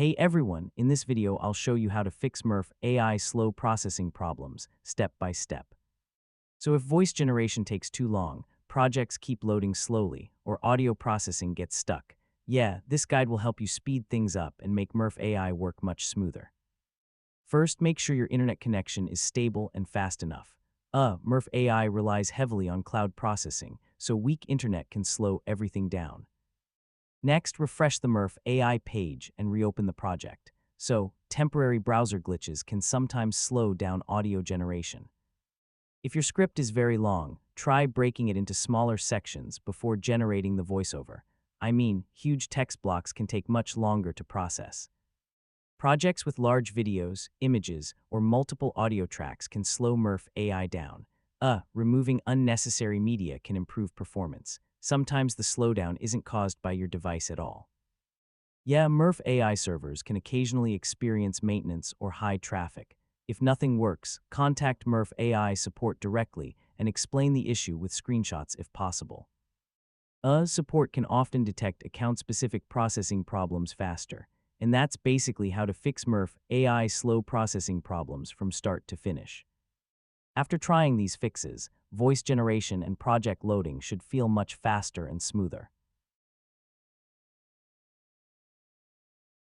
Hey everyone, in this video I'll show you how to fix Murf AI slow processing problems, step by step. So if voice generation takes too long, projects keep loading slowly, or audio processing gets stuck, this guide will help you speed things up and make Murf AI work much smoother. First, make sure your internet connection is stable and fast enough. Murf AI relies heavily on cloud processing, so weak internet can slow everything down. Next, refresh the Murf AI page and reopen the project. So, temporary browser glitches can sometimes slow down audio generation. If your script is very long, try breaking it into smaller sections before generating the voiceover. I mean, huge text blocks can take much longer to process. Projects with large videos, images, or multiple audio tracks can slow Murf AI down. Removing unnecessary media can improve performance. Sometimes the slowdown isn't caused by your device at all. Murf AI servers can occasionally experience maintenance or high traffic. If nothing works, contact Murf AI support directly and explain the issue with screenshots if possible. Support can often detect account-specific processing problems faster, and that's basically how to fix Murf AI slow processing problems from start to finish. After trying these fixes, voice generation and project loading should feel much faster and smoother.